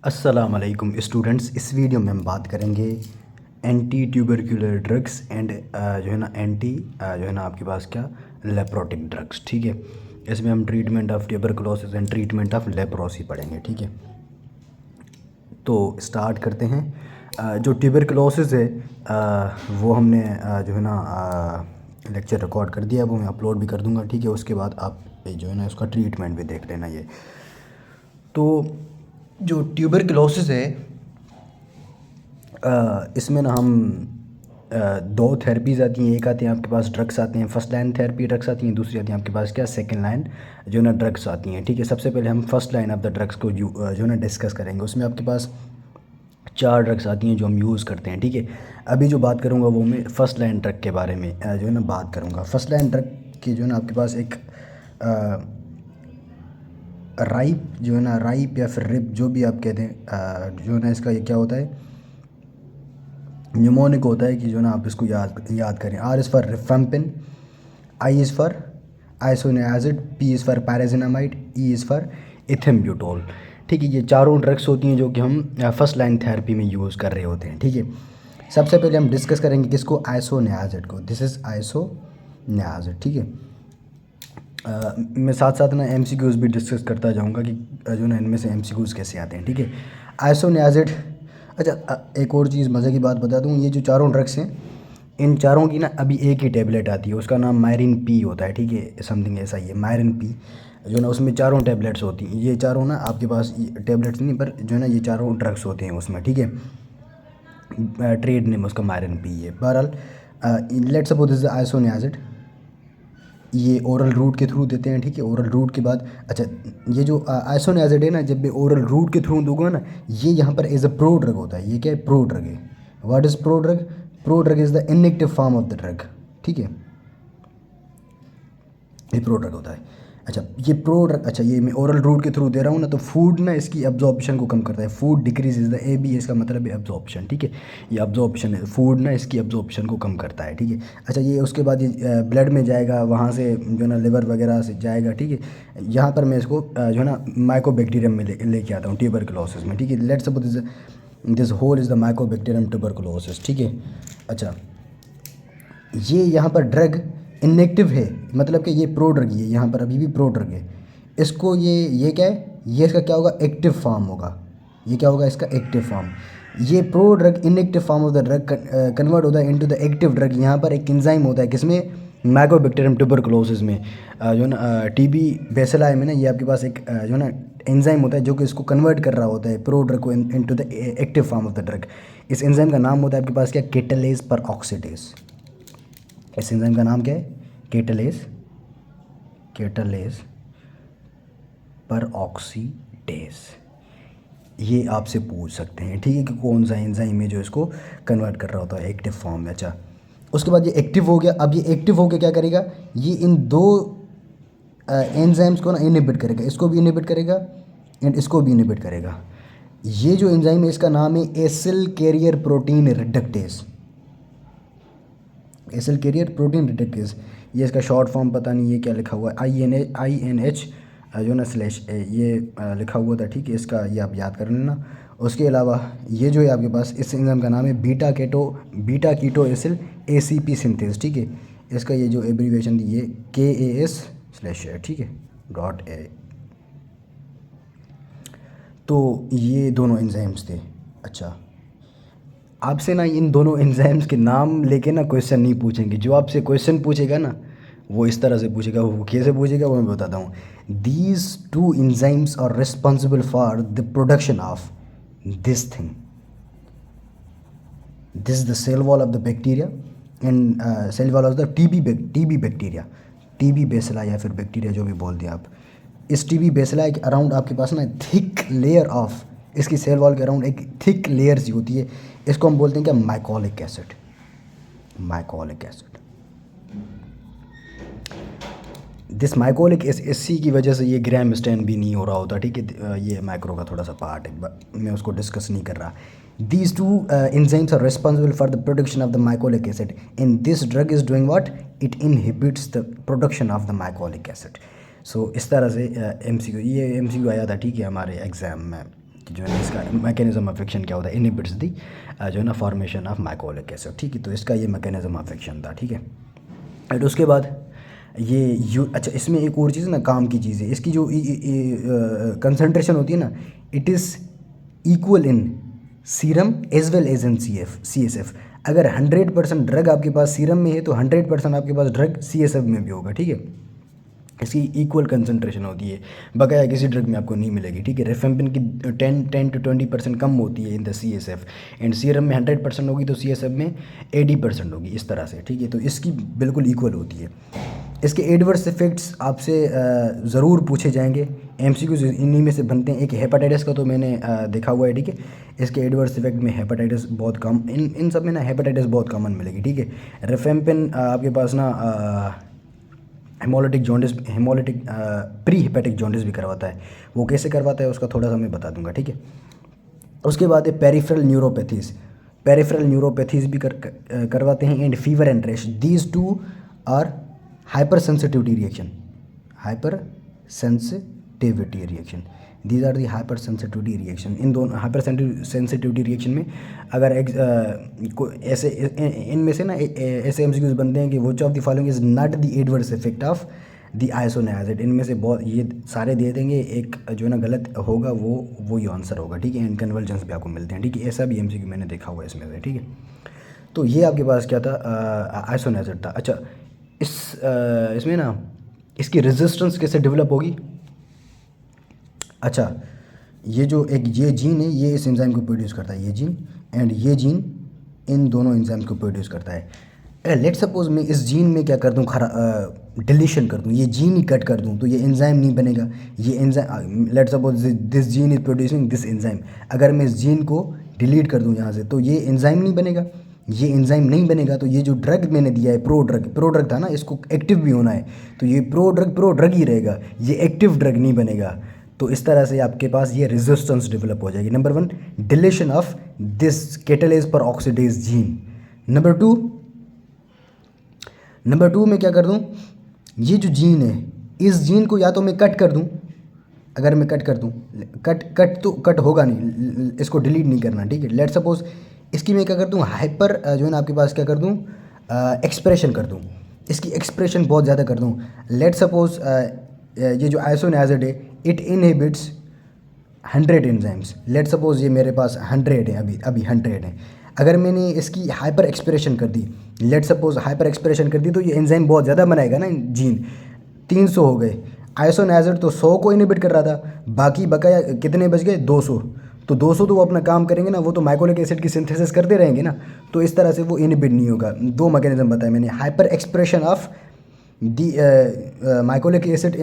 अस्सलाम वालेकुम स्टूडेंट्स। इस वीडियो में हम बात करेंगे एंटी ट्यूबरकुलर ड्रग्स एंड जो है ना जो है ना आपके पास क्या लेप्रोटिक ड्रग्स। ठीक है, इसमें हम treatment of tuberculosis and treatment of leprosy पढ़ेंगे। ठीक है, तो स्टार्ट करते हैं। जो ट्यूबरकुलोसिस है वो हमने जो है ना लेक्चर रिकॉर्ड कर दिया, वो मैं अपलोड भी कर दूंगा। ठीक है, उसके बाद आप जो है ना उसका ट्रीटमेंट भी देख लेना। ये तो जो ट्यूबरकुलोसिस है इसमें ना हम दो थेरेपीज़ आती हैं। एक आती हैं आपके पास ड्रग्स आते हैं, फर्स्ट लाइन थेरेपी ड्रग्स आती हैं, दूसरी आती हैं आपके पास क्या सेकंड लाइन जो ना ड्रग्स आती हैं। ठीक है, सबसे पहले हम first line of the drugs को जो ना डिस्कस करेंगे। उसमें आपके पास 4 ड्रग्स आती हैं जो हम यूज़ करते हैं। ठीक है, अभी जो बात करूँगा वो मैं फ़र्स्ट लाइन ड्रग के बारे में जो है ना बात करूँगा। फर्स्ट लाइन ड्रग की जो है ना आपके पास एक राइप जो है ना, राइप या फिर रिप जो भी आप कहते हैं, जो है ना इसका ये क्या होता है, न्यूमोनिक होता है कि जो ना आप इसको याद करें। R is for rifampin, I is for isoniazid, P is for pyrazinamide, E is for ethambutol. ठीक है, ये चारों ड्रग्स होती हैं जो कि हम फर्स्ट लाइन थेरेपी में यूज़ कर रहे होते हैं। ठीक है, सबसे पहले हम डिस्कस करेंगे किसको, आइसोनियाजिड को। This is isoniazid. ठीक है, मैं साथ साथ ना एमसीक्यूज़ भी डिस्कस करता जाऊंगा कि जो ना इनमें से एमसीक्यूज़ कैसे आते हैं। ठीक है, आइसोनियाजिड। अच्छा, एक और चीज़ मज़े की बात बता दूं, ये जो चारों ड्रग्स हैं इन चारों की ना अभी एक ही टेबलेट आती है, उसका नाम मायरिन पी होता है। ठीक है, समथिंग ऐसा ही है, मायरिन पी जो ना उसमें चारों टेबलेट्स होती हैं। ये चारों ना आपके पास टेबलेट्स नहीं, पर जो है ना ये चारों ड्रग्स होते हैं उसमें। ठीक है, ट्रेड नेम उसका मायरिन पी है। बहरहाल let's suppose this is isoniazid, ये ओरल रूट के थ्रू देते हैं। ठीक है, ओरल रूट के बाद अच्छा, ये जो आइसोनियाजिड है ना, जब भी ओरल रूट के थ्रू दूंगा ना, ये यहाँ पर एज अ प्रो ड्रग होता है। ये क्या है, प्रो ड्रग है। What is pro drug? Pro drug is the inactive form of the drug. ठीक है, ये प्रो ड्रग होता है। अच्छा, ये प्रो ड्रग, अच्छा ये मैं ओरल रूट के थ्रू दे रहा हूँ ना, तो फूड ना इसकी एब्जॉर्प्शन को कम करता है। Food decrease is the A B, इसका मतलब है एब्जॉर्प्शन। ठीक है, ये एब्जॉर्प्शन है, फूड ना इसकी एब्जॉर्प्शन को कम करता है। ठीक है, अच्छा ये उसके बाद ये ब्लड में जाएगा, वहाँ से जो ना लिवर वगैरह से जाएगा। ठीक है, यहाँ पर मैं इसको जो है ना माइकोबैक्टीरियम में लेके आता हूँ ट्यूबरकुलोसिस में। ठीक है, let's suppose this whole is the mycobacterium tuberculosis. ठीक है, अच्छा ये यहाँ पर ड्रग इनएक्टिव है, मतलब कि ये प्रो ड्रग, ये यहाँ पर अभी भी प्रो ड्रग है। इसको ये क्या है, ये इसका क्या होगा, एक्टिव फॉर्म होगा। ये क्या होगा, इसका एक्टिव फॉर्म। ये pro drug inactive form of the drug convert होता है इनटू द एक्टिव ड्रग। यहाँ पर एक एंजाइम होता है किसमें, माइकोबैक्टीरियम ट्यूबरकुलोसिस में, जो ना टीबी बेसिलाई में ना, ये आपके पास एक जो ना एंजाइम होता है जो कि इसको कन्वर्ट कर रहा होता है प्रो ड्रग को into the active form of the drug. इस एंजाइम का नाम होता है आपके पास क्या, केटलेज पर ऑक्सीडेज। इस एंजाइम का नाम क्या है, केटलेज पर ऑक्सीडेज। ये आपसे पूछ सकते हैं। ठीक है, कि कौन सा एंजाइम है जो इसको कन्वर्ट कर रहा होता है एक्टिव फॉर्म में। अच्छा, उसके बाद ये एक्टिव हो गया। अब ये एक्टिव होकर क्या करेगा, ये इन दो एंजाइम्स को ना इनहिबिट करेगा, इसको भी इनहिबिट करेगा एंड इसको भी इनहिबिट करेगा। ये जो एंजाइम है इसका नाम है acyl carrier protein reductase. Acyl carrier protein reductase, ये इसका शॉर्ट फॉर्म पता नहीं ये क्या लिखा हुआ है, आई एन एच जो ना स्लैश ये लिखा हुआ था। ठीक है, इसका ये आप याद कर लेना। उसके अलावा ये जो है आपके पास इस एंजाइम का नाम है beta keto acyl ACP synthase. ठीक है, इसका ये जो एब्रीविएशन थी ये KAS स्लैश है। ठीक है, .A। तो ये दोनों एंजाइम्स थे। अच्छा, आपसे ना इन दोनों एंजाइम्स के नाम लेके ना क्वेश्चन नहीं पूछेंगे। जो आपसे क्वेश्चन पूछेगा ना वो इस तरह से पूछेगा, वो कैसे पूछेगा वो मैं बताता हूँ। These two enzymes are responsible for the production of this thing, this is the cell wall of the bacteria and cell wall of the TB bacteria, TB bacilli या फिर बैक्टीरिया जो भी बोल दिया आप। इस टीबी बेसिला के अराउंड आपके पास ना थिक लेयर ऑफ, इसकी सेल वॉल के अराउंड एक थिक लेयर सी होती है। इसको हम बोलते हैं क्या, mycolic acid. Mycolic acid, this mycolic इसी की वजह से ये ग्राम स्टैन भी नहीं हो रहा होता। ठीक है, ये माइक्रो का थोड़ा सा पार्ट है, मैं उसको डिस्कस नहीं कर रहा। These two enzymes are responsible for the production of the mycolic acid in this drug is doing what, it inhibits the production of the mycolic acid. So इस तरह से MCQ, ये MCQ आया था। ठीक है, हमारे एग्ज़ाम में कि जो है इसका मैकेनिज्म ऑफ एक्शन क्या होता है, इनहिबिट्स दी जो है ना फॉर्मेशन ऑफ मैकोलिक एसिड, ठीक है। तो इसका ये मैकेनिज्म ऑफ एक्शन था, ठीक है। एंड उसके बाद अच्छा इसमें एक और चीज़ ना काम की चीज़ है, इसकी जो कंसनट्रेशन होती है ना, it is equal in serum as well as in CSF। अगर 100% ड्रग आपके पास सीरम में है तो 100% आपके पास ड्रग CSF में भी होगा, ठीक है। इसकी इक्वल कंसनट्रेशन होती है, बकाया किसी ड्रग में आपको नहीं मिलेगी, ठीक है। रिफेम्पिन की 10 to 20% कम होती है in the CSF, and serum में 100% होगी तो CSF में 80% होगी, इस तरह से, ठीक है। तो इसकी बिल्कुल इक्वल होती है। इसके एडवर्स इफेक्ट्स आपसे ज़रूर पूछे जाएंगे, MCQs इन्हीं में से बनते हैं। एक हेपेटाइटिस का तो मैंने देखा हुआ है, ठीक है। इसके एडवर्स इफेक्ट में हेपेटाइटिस बहुत कम, इन सब में ना हेपेटाइटिस बहुत कॉमन मिलेगी, ठीक है। रिफेम्पिन आपके पास ना हेमोलिटिक प्री हेपेटिक जॉन्डिस भी करवाता है। वो कैसे करवाता है उसका थोड़ा सा मैं बता दूंगा, ठीक है। उसके बाद है पेरिफेरल न्यूरोपैथीज भी करवाते हैं, and fever and rash, these two are hypersensitivity reaction, these are the hypersensitivity reaction. इन दोनों हाइपर सेंसिटिविटी रिएक्शन में अगर ऐसे इनमें से ना ऐसे MCQs बनते हैं कि which of the following is not the adverse effect of the isoniazid. इनमें से बहुत ये सारे दे देंगे, एक जो है ना गलत होगा वो ही आंसर होगा, ठीक है। एंड कन्वर्जेंस भी आपको मिलते हैं, ठीक है। ऐसा भी MCQ मैंने देखा हुआ है इसमें से, ठीक है। तो ये आपके पास क्या था, आइसोनियाजिड था। अच्छा इसमें ना इसकी रेजिस्टेंस कैसे डेवलप होगी। अच्छा ये जीन है, ये इस एंजाइम को प्रोड्यूस करता है, ये जीन, एंड ये जीन इन दोनों एंजाइम्स को प्रोड्यूस करता है। लेट सपोज मैं इस जीन में क्या कर दूँ, डिलीशन कर दूँ, ये जीन ही कट कर दूँ, तो ये एंजाइम नहीं बनेगा। ये enzyme, let suppose this gene is producing this enzyme, अगर मैं इस जीन को डिलीट कर दूँ यहाँ से तो ये एंजाइम नहीं बनेगा। ये एंजाइम नहीं बनेगा तो ये जो ड्रग मैंने दिया है, प्रो ड्रग था ना, इसको एक्टिव भी होना है, तो ये प्रो ड्रग ही रहेगा, ये एक्टिव ड्रग नहीं बनेगा। तो इस तरह से आपके पास ये रेजिस्टेंस डेवलप हो जाएगी। Number 1 deletion of this catalase पर ऑक्सीडेज जीन। नंबर टू में क्या कर दूं, ये जो जीन है इस जीन को या तो मैं कट कर दूं, अगर मैं कट कर दूं, कट होगा नहीं, इसको डिलीट नहीं करना, ठीक है। लेट सपोज इसकी मैं क्या कर दूं, हाइपर जो है ना आपके पास क्या कर दूं, एक्सप्रेशन कर दूं, इसकी एक्सप्रेशन बहुत ज़्यादा कर दूं। लेट सपोज ये जो आइसोनियाजिड है it inhibits 100 enzymes, let suppose ये मेरे पास 100 है, अभी 100 है। अगर मैंने इसकी हाइपर एक्सप्रेशन कर दी, लेट सपोज हाइपर एक्सप्रेशन कर दी, तो ये एंजाइम बहुत ज़्यादा बनाएगा ना, जीन 300 हो गए। आइसोनियाजिड तो 100 को इनहिबिट कर रहा था, बाकी बकाया कितने बच गए, 200। तो 200 तो वो अपना काम करेंगे ना, वो तो मैकोलिक एसिड की सिंथेसिस करते रहेंगे ना, तो इस तरह से वो इनहिबिट नहीं होगा। 2 मैकेनिज्म बताए मैंने, hyper expression of the mycolic acid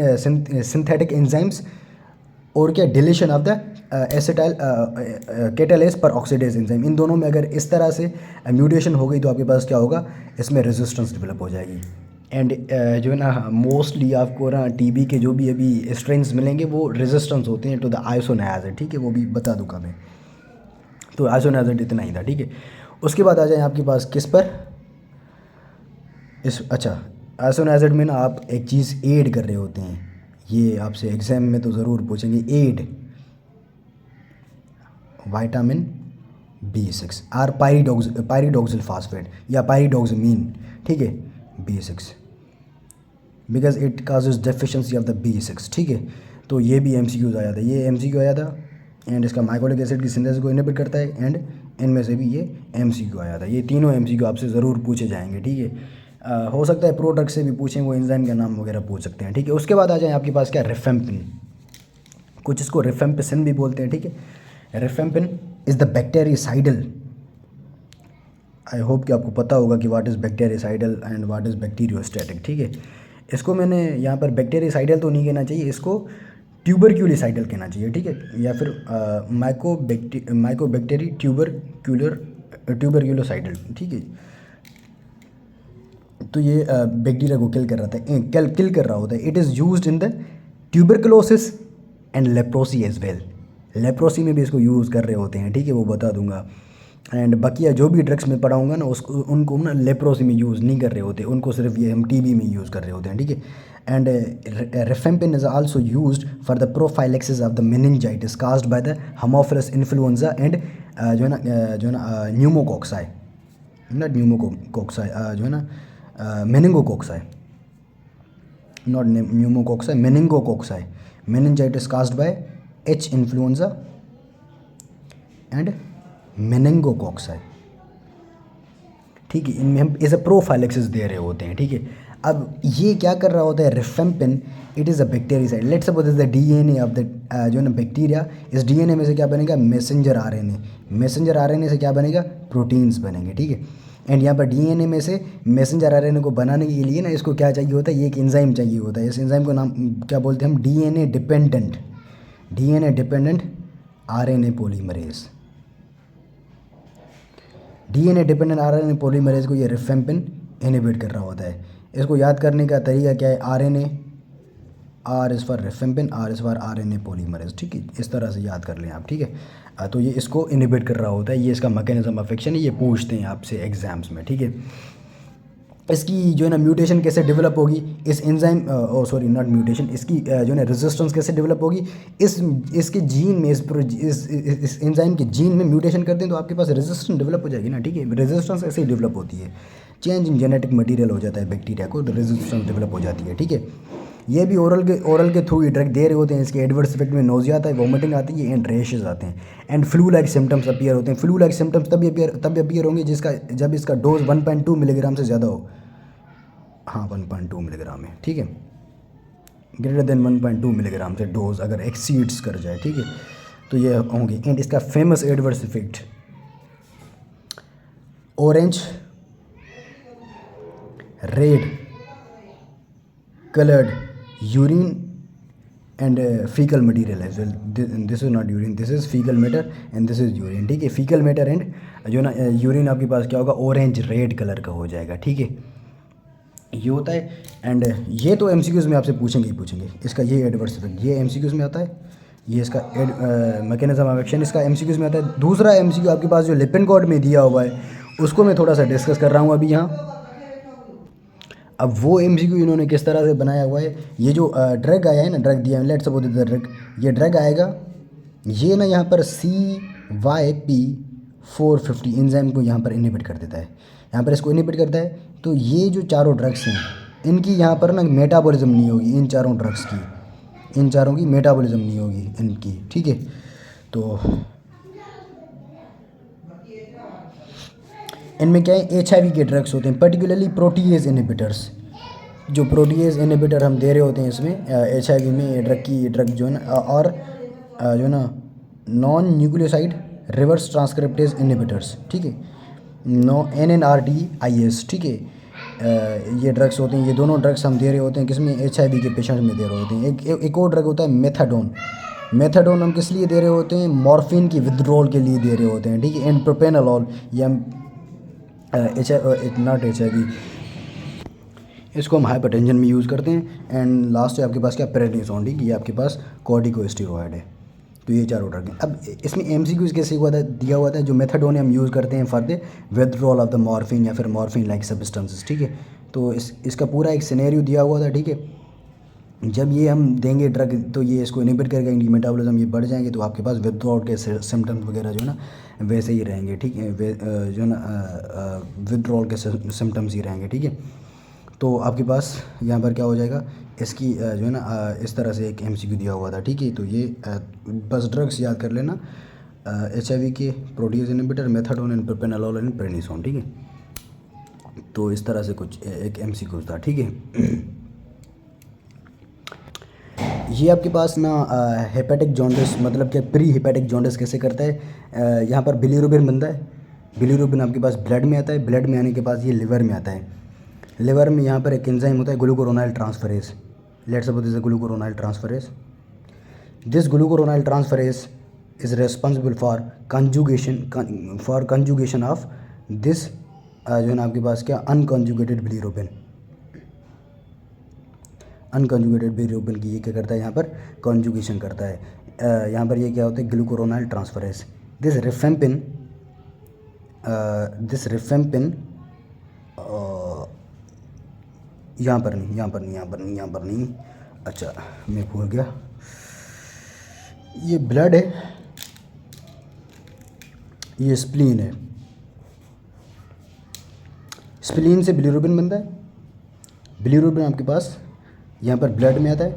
synthetic enzymes, और क्या deletion of the acetyl catalase peroxidase enzyme. इन दोनों में अगर इस तरह से म्यूटेशन हो गई तो आपके पास क्या होगा, इसमें रेजिस्टेंस डेवलप हो जाएगी। एंड जो है ना मोस्टली आपको ना TB के जो भी अभी स्ट्रेन्स मिलेंगे वो रेजिस्टेंस होते हैं टू द आइसोनियाजिड, ठीक है, वो भी बता दूंगा मैं। तो आइसोनियाजिड इतना ही था, ठीक है। उसके बाद आ जाए आपके पास किस पर, अच्छा आइसोनियाजिड में ना आप एक चीज़ ऐड कर रहे होते हैं, ये आपसे एग्जाम में तो ज़रूर पूछेंगे, ऐड विटामिन B6 और पायरिडोक्सिल फास्फेट या पायरिडोक्सिमीन, ठीक है, B6, because it causes deficiency of the B6, ठीक है। तो ये भी MCQ आया था, ये MCQ आया था, एंड इसका मैकोलिक एसिड की सिंथेसिस को इनहिबिट करता है, एंड इनमें से भी ये MCQ आया था। ये तीनों MCQ आपसे ज़रूर पूछे जाएंगे, ठीक है। हो सकता है प्रोडक्ट से भी पूछें, वो एंजाइम का नाम वगैरह पूछ सकते हैं, ठीक है। उसके बाद आ जाए आपके पास क्या, रिफेम्पिन, कुछ इसको रिफेम्पिसिन भी बोलते हैं, ठीक है। Rifampin is the bactericidal, I hope कि आपको पता होगा कि what is bactericidal and what is bacteriostatic, ठीक है। इसको मैंने यहाँ पर बैक्टीरियासाइडल तो नहीं कहना चाहिए, इसको ट्यूबरक्यूलिसाइडल कहना चाहिए, ठीक है, या फिर माइकोबैक्टेरी ट्यूबरक्यूलोसाइडल, ठीक है। तो ये बैक्टीरिया को किल कर रहा होता है। It is used in the tuberculosis and leprosy as well, leprosy में भी इसको यूज़ कर रहे होते हैं, ठीक है, वो बता दूंगा। एंड बकिया जो भी ड्रग्स मैं पढ़ाऊँगा ना उसको उनको ना लेप्रोसी में यूज़ नहीं कर रहे होते, उनको सिर्फ ये हम टीबी में यूज़ कर रहे होते हैं, ठीक है। And rifampin is also used for the prophylaxis of the meningitis caused by the haemophilus influenza and जो है ना न्यूमोकॉक्साई, नॉट न्यूमोकॉक्साई, जो है ना meningococci, not pneumococci, meningococci, meningitis caused by H influenza and meningococci, ठीक है। इनमें हम एज अ प्रोफाइलेक्सिस दे रहे होते हैं, ठीक है। अब ये क्या कर रहा होता है rifampin, it is a bactericide. Let's suppose is the DNA of the जो है ना बैक्टीरिया, इस डीएनए में से क्या बनेगा, मैसेंजर आरएनए, मैसेंजर आरएनए से क्या बनेगा, प्रोटीन्स बनेंगे, ठीक है। एंड यहाँ पर डीएनए में से मैसेंजर आरएनए को बनाने के लिए ना इसको क्या चाहिए होता है, ये एक एंजाइम चाहिए होता है। इस एंजाइम को नाम क्या बोलते हैं हम, DNA dependent RNA polymerase, DNA dependent RNA polymerase को ये रिफेम्पिन इनहिबिट कर रहा होता है। इसको याद करने का तरीका क्या है, RNA, R is for rifampin, R is for RNA polymerase, ठीक है। इस तरह से याद कर लें आप, ठीक है। तो ये इसको इनहिबिट कर रहा होता है, ये इसका मैकेनिज्म ऑफ एक्शन है, ये पूछते हैं आपसे एग्जाम्स में, ठीक है। इसकी जो है ना म्यूटेशन कैसे डेवलप होगी, इस एंजाइम सॉरी नॉट म्यूटेशन, इसकी जो है ना रेजिस्टेंस कैसे डेवलप होगी, इसके जीन में, इस एंजाइम के जीन में म्यूटेशन करते हैं तो आपके पास रेजिस्टेंस डेवलप हो जाएगी ना, ठीक है। रेजिस्टेंस ऐसे ही डेवलप होती है, चेंज इन जेनेटिक मटीरियल हो जाता है बैक्टीरिया को, रेजिस्टेंस डेवलप हो जाती है, ठीक है। ये भी ओरल के थ्रू ये ड्रग दे रहे होते हैं, इसके एडवर्स इफेक्ट में नोजिया आता है, वोमिटिंग आती है एंड रैशेज आते हैं and flu like symptoms appear होते हैं। फ्लू लाइक सिम्टम्स तब अपीयर होंगे जब इसका डोज 1.2 मिलीग्राम से ज़्यादा हो, हाँ 1.2 मिलीग्राम है, ठीक है, ग्रेटर देन 1.2 मिलीग्राम से डोज अगर एक्सीड्स कर जाए, ठीक है, तो ये होंगे। एंड इसका famous adverse effect, orange red coloured urine and faecal material as well, this is not urine, this is faecal matter and this is urine, ठीक है। फीकल मैटर एंड जो ना यूरिन आपके पास क्या होगा, ऑरेंज रेड कलर का हो जाएगा, ठीक है, ये होता है। एंड ये तो एमसीक्यूज़ में आपसे पूछेंगे ही पूछेंगे, इसका ये एडवर्स इफेक्ट ये एमसीक्यूज़ में आता है, ये इसका मैकेनिज्म ऑफ एक्शन इसका एमसीक्यूज़ में आता है। दूसरा एमसीक्यू आपके पास जो लिपिन कोड में दिया हुआ है उसको मैं थोड़ा सा डिस्कस कर रहा हूँ अभी यहाँ। अब वो एमसीक्यू इन्होंने किस तरह से बनाया हुआ है, ये जो ड्रग आया है ना, ड्रग दिया है, लेट्स सपोज द ड्रग, ये ड्रग आएगा, ये ना यहाँ पर CYP450 एंजाइम को यहाँ पर इनहिबिट कर देता है, यहाँ पर इसको इनहिबिट करता है। तो ये जो चारों ड्रग्स हैं इनकी यहाँ पर ना मेटाबॉलिज्म नहीं होगी, इन चारों ड्रग्स की, इन चारों की मेटाबॉलिज्म नहीं होगी इनकी, ठीक है। तो इनमें क्या है, HIV के ड्रग्स होते हैं, पर्टिकुलरली प्रोटीएज इनहिबिटर्स, जो प्रोटीएज इनहिबिटर हम दे रहे होते हैं इसमें HIV में ड्रग जो है ना, और जो है ना non nucleoside reverse transcriptase inhibitors, ठीक है, NNRTIS, ठीक है। ये ड्रग्स होते हैं, ये दोनों ड्रग्स हम दे रहे होते हैं किसमें, HIV के पेशेंट्स में दे रहे होते हैं। एक और ड्रग होता है मेथाडोन हम किस लिए दे रहे होते हैं, मॉर्फिन की विथड्रॉल के लिए दे रहे होते हैं, ठीक है। एंड प्रोपेनोलॉल या नॉट HIV, इसको हम हाइपरटेंशन में यूज़ करते हैं। एंड लास्ट है आपके पास क्या, प्रेडनिसोन, ठीक है, ये आपके पास कॉर्टिकोस्टेरॉइड है। तो ये चारों ड्रग हैं। अब इसमें एमसीक्यूज़ कैसे दिया हुआ था, जो मेथाडोन हम यूज़ करते हैं for the withdrawal of the morphine या फिर मॉर्फिन लाइक सब्सटेंसेस, ठीक है। तो इसका पूरा एक सिनेरियो दिया हुआ था, ठीक है। जब ये हम देंगे ड्रग तो ये इसको इनहिबिट करेगा, इनकी मेटाबॉलिज्म ये बढ़ जाएंगे, तो आपके पास विथड्रॉल के सिम्टम्स वगैरह जो है ना वैसे ही रहेंगे, ठीक है, जो है ना विथड्रॉल के सिम्टम्स ही रहेंगे, ठीक है। तो आपके पास यहाँ पर क्या हो जाएगा, इसकी जो है ना इस तरह से एक एमसीक्यू दिया हुआ था, ठीक है। तो ये बस ड्रग्स याद कर लेना, HIV के proteases inhibitor, methadone and propranolol and prednisone, ठीक है। तो इस तरह से कुछ एक एमसीक्यू था, ठीक है। ये आपके पास ना हेपेटिक जॉन्डिस मतलब क्या, प्री हेपेटिक जॉन्डिस कैसे करता है, यहाँ पर बिलीरुबिन बनता है, बिलीरुबिन आपके पास ब्लड में आता है, ब्लड में आने के बाद ये लिवर में आता है, लिवर में यहाँ पर एक एंजाइम होता है glucuronyl transferase, let's suppose this is glucuronyl transferase, this glucuronyl transferase is responsible for conjugation of this जो है ना आपके पास क्या, अनकंजुगेटेड बिलीरुबिन, अनकंजुगेटेड बिलीरुबिन की ये क्या करता है, यहाँ पर कॉन्जुगेशन करता है। यहाँ पर ये क्या होता है, ग्लूकुरोनाइल ट्रांसफरेज, दिस रिफेम्पिन दिस रिफेम्पिन, यहाँ पर नहीं, यहाँ पर नहीं, यहाँ पर नहीं, यहाँ पर नहीं, अच्छा मैं भूल गया, ये ब्लड है, ये स्प्लीन है, स्प्लीन से बिलीरुबिन बनता है, बिलीरुबिन आपके पास यहाँ पर ब्लड में आता है,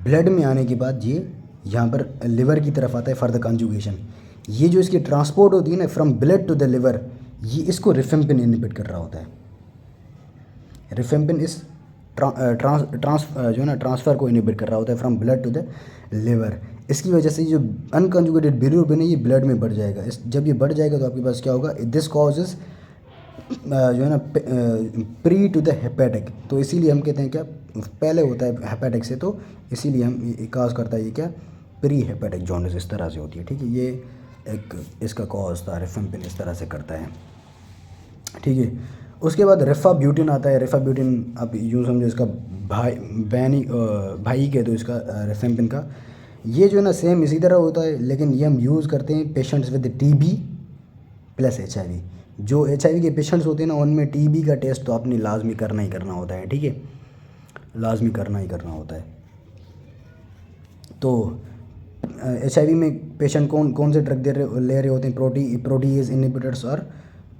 ब्लड में आने के बाद ये यहाँ पर लिवर की तरफ आता है फॉर द कंजुगेशन। ये जो इसकी ट्रांसपोर्ट होती है ना from blood to the liver, ये इसको रिफेम्पिन इनहिबिट कर रहा होता है। रिफेम्पिन इस जो है ना ट्रांसफ़र को इनहिबिट कर रहा होता है from blood to the liver. इसकी वजह से जो अनकंजुगेटेड बिलीरुबिन है ये ब्लड में बढ़ जाएगा। जब ये बढ़ जाएगा तो आपके पास क्या होगा, दिस कॉजेज़ जो है ना प्री टू द हेपेटिक, तो इसीलिए हम कहते हैं क्या पहले होता है हेपेटिक से, तो इसीलिए हम काज करता है ये क्या प्री हेपेटिक जॉन्डिस इस तरह से होती है। ठीक है, ये एक इसका कॉज था, रिफेम्पिन इस तरह से करता है। ठीक है, उसके बाद रिफाब्यूटिन आता है। रिफाब्यूटिन आप यूँ समझो इसका भाई कह दो इसका रिफेम्पिन का। ये जो है ना सेम इसी तरह होता है, लेकिन ये हम यूज़ करते हैं patients with TB plus HIV। जो HIV के पेशेंट्स होते हैं ना उनमें टीबी का टेस्ट तो आपने लाजमी करना ही करना होता है। ठीक है, लाजमी करना ही करना होता है। तो HIV में पेशेंट कौन से ड्रग ले रहे होते हैं, प्रोटीएज इनहिबिटर्स और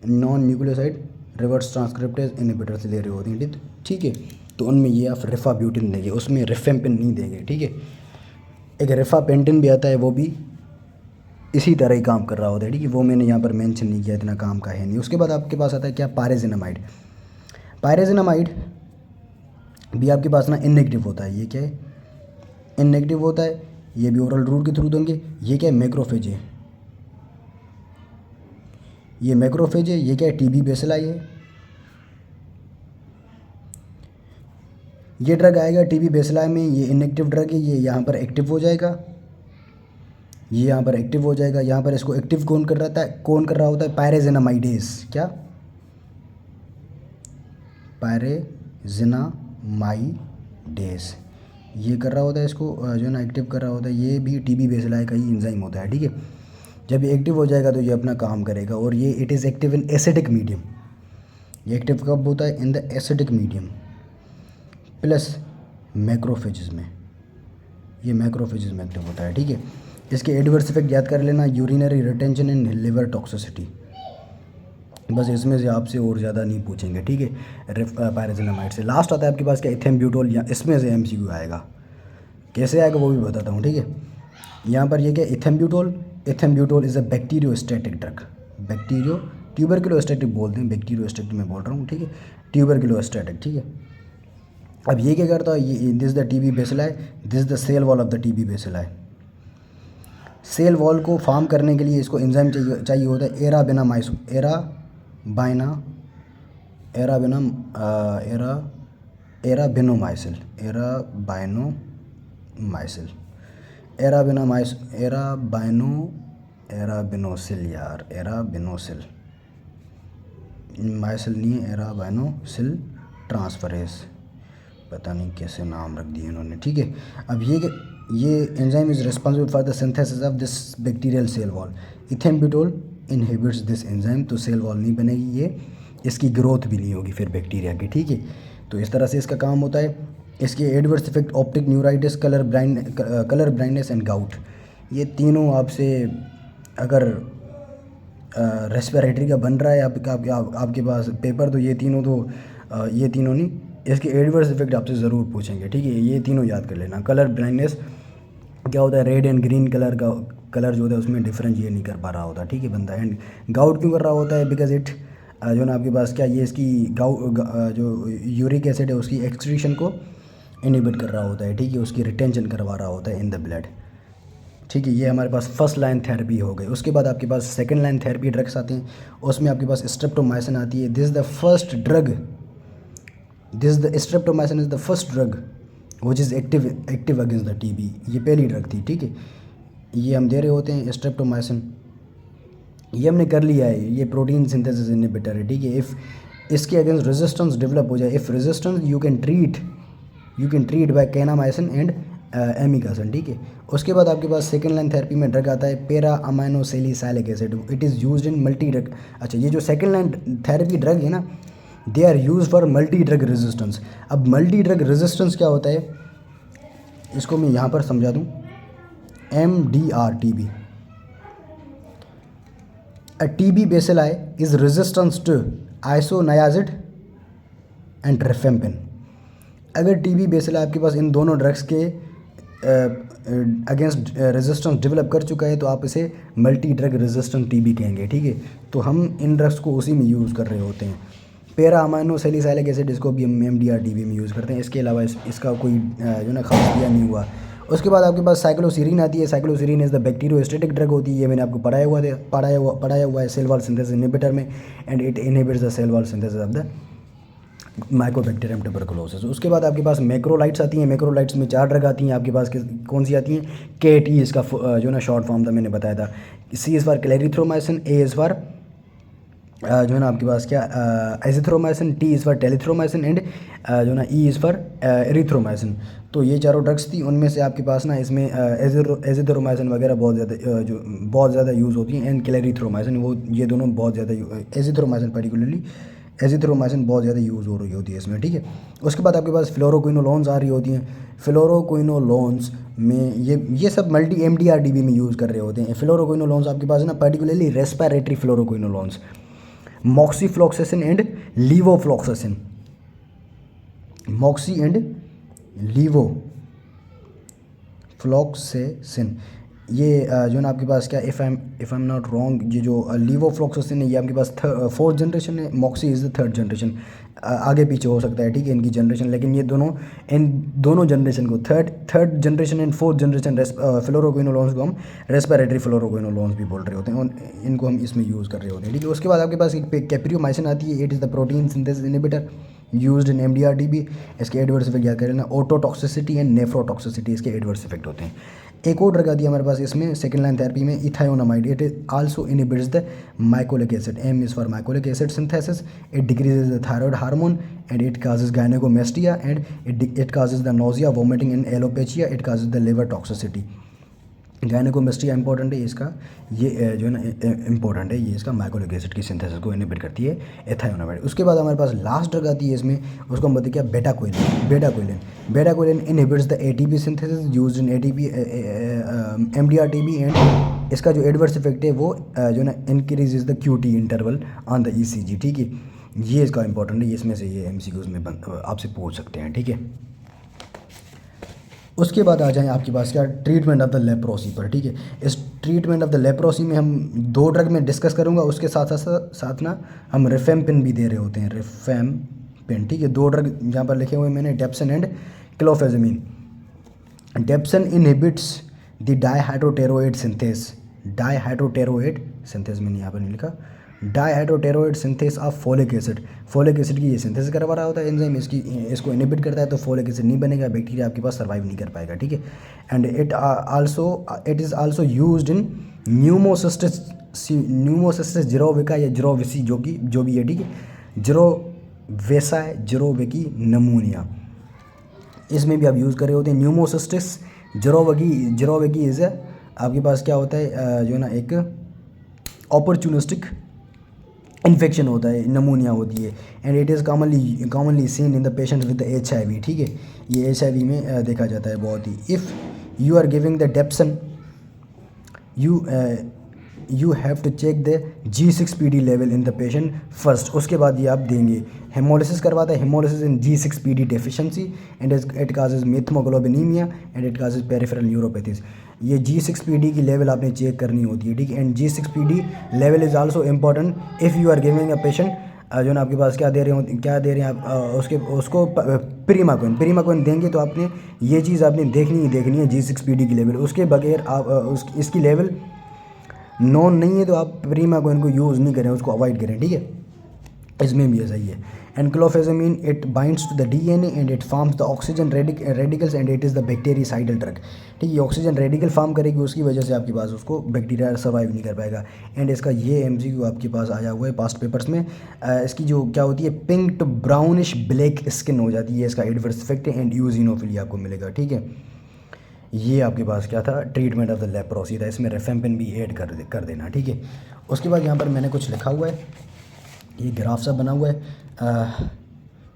non nucleoside reverse transcriptase inhibitors ले रहे होते हैं। ठीक है, तो उनमें ये आप रिफाब्यूटिन देंगे, उसमें रिफेम्पिन नहीं देंगे। ठीक है, एक रिफापेंटिन भी आता है, वो भी इसी तरह ही काम कर रहा होता है। ठीक है, वो मैंने यहाँ पर मेंशन नहीं किया, इतना काम का है नहीं। उसके बाद आपके पास आता है क्या, पायरेजिनामाइड। पायरेजिनामाइड भी आपके पास ना इनएक्टिव होता है। ये क्या है, इनएक्टिव होता है, ये भी ओरल रूट के थ्रू देंगे। ये क्या है, मैक्रोफेज है, ये मैक्रोफेज है। ये क्या है, टीबी बेसिलाई है। ये ड्रग आएगा टीबी बेसिलाई में, ये इनएक्टिव ड्रग है, ये यहाँ पर एक्टिव हो जाएगा, ये यहाँ पर एक्टिव हो जाएगा। यहाँ पर इसको एक्टिव कौन कर रहा होता है, पायरेजिनामाइडेज। क्या, पायरेजिनामाइडेज ये कर रहा होता है, इसको जो है ना एक्टिव कर रहा होता है। ये भी टीबी बेसिलाई का ही एंजाइम होता है। ठीक है, जब ये एक्टिव हो जाएगा तो ये अपना काम करेगा। और ये it is active in acidic medium. ये एक्टिव कब होता है, in the acidic medium plus macrophages में, ये मैक्रोफेजेस में एक्टिव होता है। ठीक है, इसके एडवर्स इफेक्ट याद कर लेना, urinary retention and liver toxicity. बस इसमें से आपसे और ज़्यादा नहीं पूछेंगे। ठीक है, पायरेजिनामाइड से लास्ट आता है आपके पास क्या, इथेम्ब्यूटोल। या इसमें से MCQ आएगा, कैसे आएगा वो भी बताता हूँ। ठीक है, यहाँ पर ये क्या, इथेम्ब्यूटोल। इथेम्ब्यूटोल इज़ अ बैक्टीरियोस्टैटिक ड्रग। ट्यूबरक्लोस्टैटिक बोलते हैं, बैक्टीरियोस्टैटिक मैं बोल रहा हूँ। ठीक है, ट्यूबरक्लोस्टैटिक। ठीक है, अब ये क्या करता है, ये this the TB bacilli, this the cell wall of the TB bacilli. Cell wall को फॉर्म करने के लिए इसको एंजाइम चाहिए होता है, एराबिनोमाइसिल। माइसिल नहीं है, एराबिनोसिल ट्रांसफरेज, पता नहीं कैसे नाम रख दिए इन्होंने। ठीक है, अब ये enzyme is responsible for the synthesis of this bacterial cell wall. Ethambutol inhibits this enzyme, तो सेल वॉल नहीं बनेगी, ये इसकी ग्रोथ भी नहीं होगी फिर बैक्टीरिया की। ठीक है, तो इस तरह से इसका काम होता है। इसके adverse effect optic neuritis, colour blindness and gout. ये तीनों आपसे अगर रेस्पिरेटरी का बन रहा है आपके पास पेपर, तो ये तीनों नहीं, इसके एडवर्स इफेक्ट आपसे ज़रूर पूछेंगे। ठीक है, ये तीनों याद कर लेना। कलर ब्लाइंडनेस क्या होता है, रेड एंड ग्रीन कलर का कलर जो होता है उसमें डिफरेंशिएट नहीं कर पा रहा होता। ठीक है बंदा। एंड गाउट क्यों कर रहा होता है, बिकॉज इट जो ना आपके पास क्या, ये इसकी जो यूरिक एसिड है उसकी एक्सक्रीशन को इनहिबिट कर रहा होता है। ठीक है, उसकी रिटेंशन करवा रहा होता है इन द ब्लड। ठीक है, ये हमारे पास फर्स्ट लाइन थेरेपी हो गई। उसके बाद आपके पास सेकंड लाइन थेरेपी ड्रग्स आते हैं, उसमें आपके पास स्ट्रेप्टोमाइसिन आती है। This streptomycin is the first drug which is active against the TB. ये पहली ड्रग थी। ठीक है, ये हम दे रहे होते हैं स्ट्रेप्टोमाइसिन, ये हमने कर लिया है, ये प्रोटीन सिंथेसिस इनहिबिटर है। ठीक है, इफ़ इसके अगेंस्ट रेजिस्टेंस डेवलप हो जाए, if resistance you can treat by kanamycin and amic acid, ठीक है। उसके बाद आपके पास सेकेंड लाइन थेरेपी में ड्रग आता है para aminosalicylic acid, it is used in multi drug. अच्छा, ये जो सेकेंड लाइन थेरेपी ड्रग है ना, they are use for multi drug resistance. अब मल्टी ड्रग रेजिस्टेंस क्या होता है, इसको मैं यहाँ पर समझा दूँ। MDR-TB, a TB bacilli is resistant to isoniazid and rifampin। अगर TB बेसिल आपके पास इन दोनों ड्रग्स के अगेंस्ट रेजिस्टेंस डेवलप कर चुका है तो आप इसे मल्टी ड्रग रेजिस्टेंट TB कहेंगे, ठीक है। तो हम इन ड्रग्स को उसी में यूज़ कर रहे होते हैं। पैरा अमाइनोसैलिसाइलिक एसिड, इसको भी हम MDR-TB में यूज़ करते हैं। इसके अलावा इसका कोई जो ना खास दिया नहीं हुआ। उसके बाद आपके पास साइक्लोसीरीन आती है। Cycloserine is the bacteriostatic drug होती है, ये मैंने आपको पढ़ाया हुआ है सेल वॉल सिंथेसिस इनहिबिटर में, and it inhibits the cell wall synthesis of the mycobacterium tuberculosis. उसके बाद आपके पास मैक्रोलाइट्स आती हैं। मैक्रोलाइट्स में 4 ड्रग आती हैं आपके पास। कौन सी आती हैं? KT, इसका जो ना शॉर्ट फॉर्म था, मैंने बताया था। C is for clarithromycin, A is for जो है ना आपके पास क्या azithromycin, T is for telithromycin, and जो ना E इज़ फॉर एरिथ्रोमाइसिन। तो ये चारों ड्रग्स थी। उनमें से आपके पास ना इसमें एजिथ्रोमाइसिन वगैरह बहुत ज़्यादा यूज़ होती हैं, एंड क्लेरिथ्रोमाइसिन, वो ये दोनों बहुत ज़्यादा एजिथ्रोमाइसिन पर्टिकुलरली एजिथ्रोमाइसिन बहुत ज़्यादा यूज़ हो रही होती है इसमें, ठीक है। उसके बाद आपके पास फ्लोरोक्विनोलोन्स आ रही होती हैं। फ्लोरोक्विनोलोन्स में ये सब मल्टी MDR-TB में यूज़ कर रहे होते हैं। फ्लोरोक्विनोलोन्स आपके पास है ना particularly respiratory fluoroquinolones, moxifloxacin and levofloxacin, moxi and levofloxacin. ये जो ना आपके पास क्या if I am not wrong, ये जो लीवोफ्लॉक्सेसिन है ये आपके पास 4th जनरेशन है। Moxi is the 3rd generation, आगे पीछे हो सकता है, ठीक है, इनकी जनरेशन। लेकिन ये इन दोनों जनरेशन को third generation and 4th generation fluoroquinolones को हम रेस्पिरेटरी फ्लोरोक्विनोलोन्स भी बोल रहे होते हैं, और इनको हम इसमें यूज़ कर रहे होते हैं, ठीक है। उसके बाद आपके पास एक कैप्रियोमाइसिन आती है। It is the protein synthesis inhibitor used in MDR-TB। इसके एडवर्स इफेक्ट याद करें ना, ओटोटॉक्सिसिटी एंड नेफ्रोटॉक्सिसिटी इसके एडवर्स इफेक्ट होते हैं। एक और ड्रग आती है हमारे पास इसमें सेकेंड लाइन थेरेपी में, ethionamide. It is also inhibits the mycolic acid, M is for mycolic acid synthesis. It decreases the thyroid hormone and it causes gynaecomastia and it causes the nausea, vomiting and alopecia. It causes the liver toxicity. Gynaecomastia important है इसका, ये जो है ना important है, ये इसका mycolic acid की सिंथेसिस को इनहिबिट करती है एथायोनामाइड। उसके बाद हमारे पास लास्ट ड्रग आती है इसमें, उसको हम बोलते हैं क्या, bedaquiline inhibits the ATP synthesis used in MDR-TB, and इसका जो एडवर्स इफेक्ट है वो जो ना increases the QT interval on the ECG, ठीक है। ये इसका इंपॉर्टेंट है, इसमें से ये MCQs में आपसे पूछ सकते हैं, ठीक है। उसके बाद आ जाएं आपके पास क्या, ट्रीटमेंट ऑफ द लेप्रोसी पर, ठीक है। इस ट्रीटमेंट ऑफ द लेप्रोसी में हम 2 ड्रग में डिस्कस करूंगा, उसके साथ ना हम रिफेम्पिन भी दे रहे होते हैं, रिफेम्पिन, ठीक है। 2 ड्रग यहाँ पर लिखे हुए मैंने, डेप्सन एंड क्लोफेजमिन। डेप्सन इनहिबिट्स द डाइहाइड्रोटेरोइड सिंथेस मैंने यहाँ पर नहीं लिखा, डाइहाइड्रोटेरोइड सिंथेस ऑफ फोलिक एसिड की ये सिंथेसिस करवा रहा होता है एंजाइम, इसको इनहिबिट करता है, तो फोलिक एसिड नहीं बनेगा, बैक्टीरिया आपके पास सर्वाइव नहीं कर पाएगा, ठीक है। And it is also used in pneumocystis jiroveci या जिरोविसी, जो भी है, ठीक है। जिरोविकी नमूनिया, इसमें भी आप यूज़ कर रहे होते हैं। न्यूमोसिस्टिस जिरोविकी इज़ आपके पास क्या होता है, जो है ना एक ऑपर्चुनिस्टिक इन्फेक्शन होता है, नमूनिया होती है, and it is commonly seen in the patient with HIV, ठीक है। ये HIV में देखा जाता है बहुत ही। If you are giving the dapsone, you have to check the G6PD level in the patient first, उसके बाद ये आप देंगे। हेमोलिसिस करवाता है, haemolysis in G6PD deficiency and it causes methemoglobinemia and it causes peripheral neuropathies. ये G6PD की level आपने चेक करनी होती है, ठीक है। And G6PD level is also important if you are giving a patient जो ना आपके पास क्या दे रहे हैं आप, उसको प्रीमाकोइन देंगे, तो आपने ये चीज़ आपने देखनी है G6PD की लेवल। उसके बगैर आप इसकी लेवल नॉन नहीं है तो आप प्रीमाकोइन को यूज़ नहीं करें, उसको अवॉइड करें, ठीक है। इसमें भी ऐसा ही है। And clofazimine it binds to the DNA and it forms the oxygen radicals and it is the bactericidal drug, ठीक है। ऑक्सीजन रेडिकल फॉर्म करेगी, उसकी वजह से आपके पास उसको बैक्टीरिया सर्वाइव नहीं कर पाएगा। एंड इसका ये MCQ आपके पास आया हुआ है पास्ट पेपर्स में। इसकी जो क्या होती है, pink to brownish black skin हो जाती है, इसका एडवर्स इफेक्ट है, एंड यूजिनोफिलिया आपको मिलेगा, ठीक है। ये आपके पास क्या था, ट्रीटमेंट ऑफ द लेप्रोसी था, इसमें रिफेम्पिन भी ऐड कर देना, ठीक है। उसके बाद यहाँ पर मैंने कुछ लिखा हुआ है, ये ग्राफ सा बना हुआ है,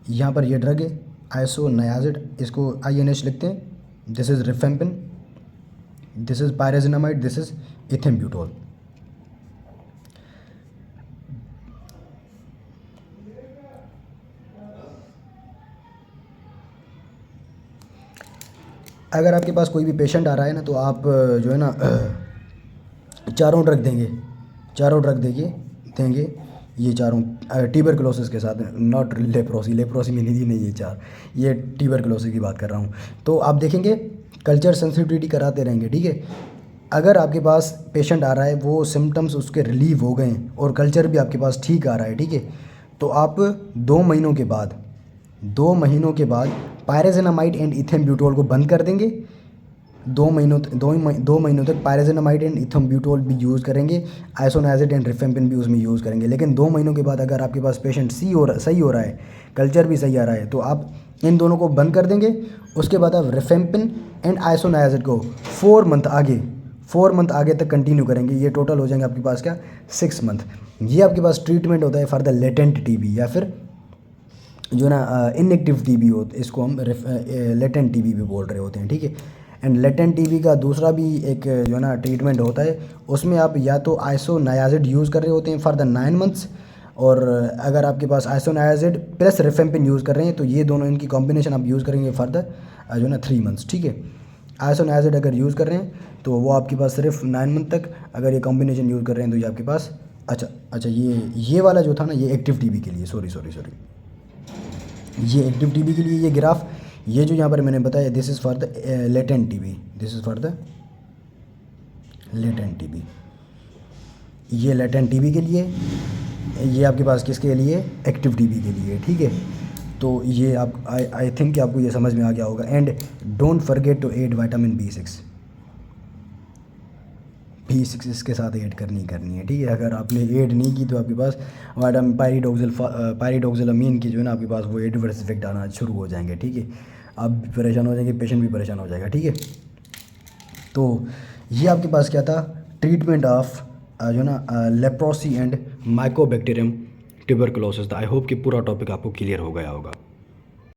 यहाँ पर ये ड्रग है आइसोनियाजिड, इसको INH लिखते हैं, this is rifampin, this is pyrazinamide, this is ethambutol. अगर आपके पास कोई भी पेशेंट आ रहा है ना, तो आप जो है ना चारों ड्रग देंगे, चारों ड्रग देंगे ये चारों ट्यूबरकुलोसिस के साथ, नॉट लेप्रोसी, लेप्रोसी में नहीं नहीं, ये चार, ये ट्यूबरकुलोसिस की बात कर रहा हूँ। तो आप देखेंगे कल्चर सेंसिटिविटी कराते रहेंगे, ठीक है। अगर आपके पास पेशेंट आ रहा है, वो सिम्टम्स उसके रिलीव हो गए हैं और कल्चर भी आपके पास ठीक आ रहा है, ठीक है, तो आप 2 महीनों के बाद पायरेजिनामाइड एंड इथेम्ब्यूटोल को बंद कर देंगे। 2 महीनों तक पायरेजिनामाइड एंड इथेम्ब्यूटोल भी यूज़ करेंगे, आइसोनियाजिड एंड रिफेम्पिन भी उसमें यूज़ करेंगे। लेकिन 2 महीनों के बाद अगर आपके पास पेशेंट सही हो रहा है, कल्चर भी सही आ रहा है, तो आप इन दोनों को बंद कर देंगे। उसके बाद आप रिफेम्पिन एंड आइसोनियाजिड को 4 मंथ आगे तक कंटिन्यू करेंगे। ये टोटल हो जाएंगे आपके पास क्या, 6 मंथ। ये आपके पास ट्रीटमेंट होता है फॉर द लेटेंट TB, या फिर जो ना इनएक्टिव TB हो, इसको हम लेटेंट TB भी बोल रहे होते हैं, ठीक है। एंड लेटेंट TB का दूसरा भी एक जो ना ट्रीटमेंट होता है, उसमें आप या तो आइसोनियाजिड यूज़ कर रहे होते हैं फॉर द 9 मंथ्स, और अगर आपके पास आइसोनियाजिड प्लस रिफेम्पिन यूज़ कर रहे हैं, तो ये दोनों इनकी कॉम्बिनेशन आप यूज़ करेंगे फॉर द जो ना 3 मंथ्स, ठीक है। आइसोनियाजिड अगर यूज़ कर रहे हैं तो वो आपके पास सिर्फ 9 मंथ तक, अगर ये कॉम्बिनेशन यूज़ कर रहे हैं तो ये आपके पास अच्छा ये वाला जो था ना, ये एक्टिव TB के लिए, सॉरी ये एक्टिव TB के लिए ये ग्राफ, ये जो यहाँ पर मैंने बताया, this is for the latent TB, this is for the latent TB, ये लेटेंट TB के लिए, ये आपके पास किसके लिए, एक्टिव TB के लिए, ठीक है। तो ये आप आई थिंक कि आपको ये समझ में आ गया होगा। And don't forget to add vitamin B6 इसके साथ ऐड करनी है, ठीक है। अगर आपने ऐड नहीं की तो आपके पास विटामिन पायरिडोक्सिलामीन की जो है ना, आपके पास वो एडवर्स इफेक्ट आना शुरू हो जाएंगे, ठीक है। आप भी परेशान हो जाएंगे, पेशेंट भी परेशान हो जाएगा, ठीक है। तो ये आपके पास क्या था, ट्रीटमेंट ऑफ जो ना लेप्रोसी एंड माइकोबैक्टीरियम ट्यूबरकुलोसिस था। आई होप कि पूरा टॉपिक आपको क्लियर हो गया होगा।